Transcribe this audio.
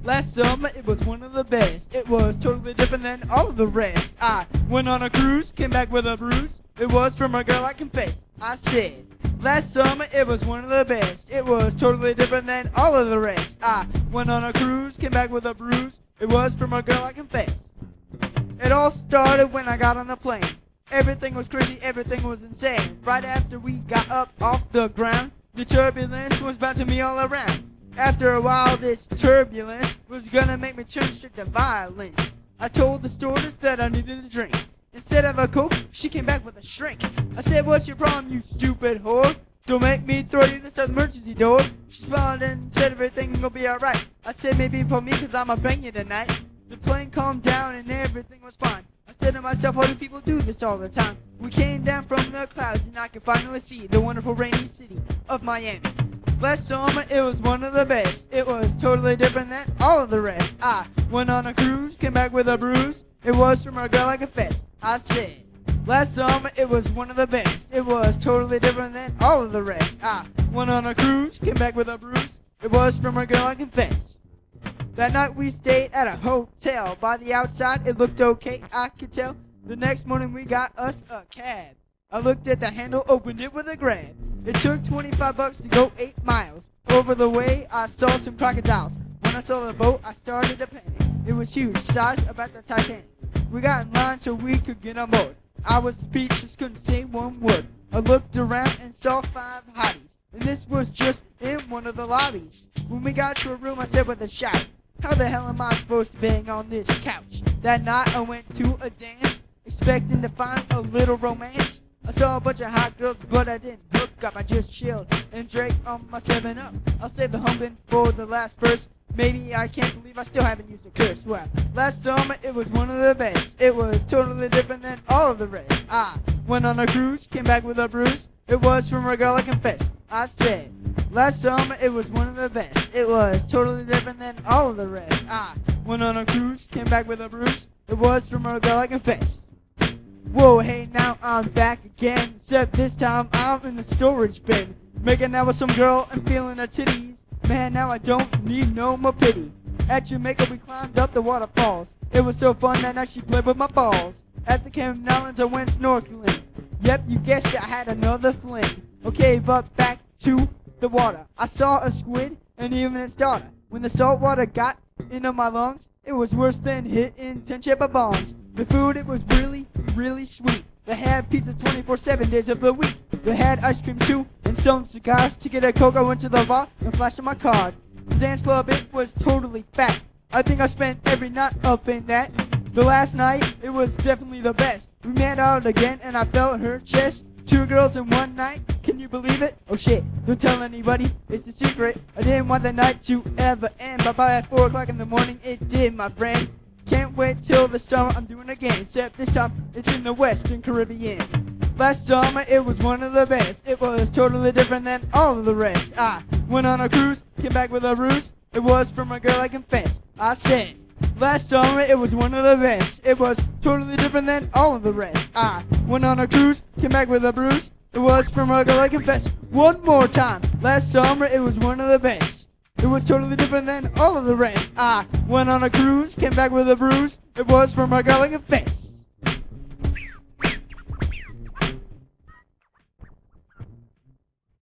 Last summer it was one of the best. It was totally different than all of the rest. I went on a cruise, came back with a bruise. It was from a girl I confess. I said, last summer it was one of the best. It was totally different than all of the rest. I went on a cruise, came back with a bruise. It was from a girl I confess. It all started when I got on the plane. Everything was crazy, everything was insane. Right after we got up off the ground, the turbulence was bouncing me all around. After a while, this turbulence was gonna make me turn straight to violence. I told the stewardess that I needed a drink. Instead of a Coke, she came back with a shrink. I said, what's your problem, you stupid whore? Don't make me throw you this emergency door. She smiled and said everything will be alright. I said, maybe for me, cause I'ma bang you tonight. The plane calmed down and everything was fine. I said to myself, why do people do this all the time? We came down from the clouds and I could finally see the wonderful rainy city of Miami. Last summer it was one of the best. It was totally different than all of the rest. I went on a cruise, came back with a bruise. It was from a girl I confess. I said, last summer it was one of the best. It was totally different than all of the rest. I went on a cruise, came back with a bruise. It was from a girl I confess. That night we stayed at a hotel. By the outside it looked okay, I could tell. The next morning we got us a cab. I looked at the handle, opened it with a grab. It took $25 to go 8 miles. Over the way I saw some crocodiles. When I saw the boat I started to panic. It was huge, size about the Titanic. We got in line so we could get on board. I was speechless, couldn't say one word. I looked around and saw 5 hotties. And this was just in one of the lobbies. When we got to a room I said with a shout, how the hell am I supposed to bang on this couch? That night I went to a dance, expecting to find a little romance. I saw a bunch of hot girls, but I didn't hook up. I just chilled and drank on my 7-Up. I'll save the humping for the last verse. Maybe I can't believe I still haven't used a curse. Well, last summer it was one of the best. It was totally different than all of the rest. I went on a cruise, came back with a bruise. It was from a girl I confess. I said, last summer it was one of the best. It was totally different than all of the rest. I went on a cruise, came back with a bruise. It was from a girl I confess. Whoa, hey, now I'm back again. Except this time I'm in the storage bin. Making out with some girl and feeling her titties. Man, now I don't need no more pity. At Jamaica we climbed up the waterfalls. It was so fun that night she played with my balls. At the Cayman Islands I went snorkeling. Yep, you guessed it, I had another fling. Okay, but back to the water. I saw a squid and even its daughter. When the salt water got into my lungs, it was worse than hitting 10 chipper bombs. The food, it was really, really sweet. They had pizza 24/7 days of the week. They had ice cream too and some cigars. To get a Coke I went to the bar and flashed my card. The dance club, it was totally packed. I think I spent every night up in that. The last night, it was definitely the best. We made out again and I felt her chest. 2 girls in one night, can you believe it? Oh shit, don't tell anybody, it's a secret. I didn't want the night to ever end, but by 4 o'clock in the morning it did, my friend. Can't wait till the summer I'm doing again, except this time it's in the Western Caribbean. Last summer it was one of the best. It was totally different than all of the rest. I went on a cruise, came back with a ruse. It was from a girl I confess. I said, last summer it was one of the best. It was totally different than all of the rest. I went on a cruise, came back with a bruise. It was from a girl I confess. One more time. Last summer it was one of the best. It was totally different than all of the rest. I went on a cruise, came back with a bruise. It was from a girl I confess.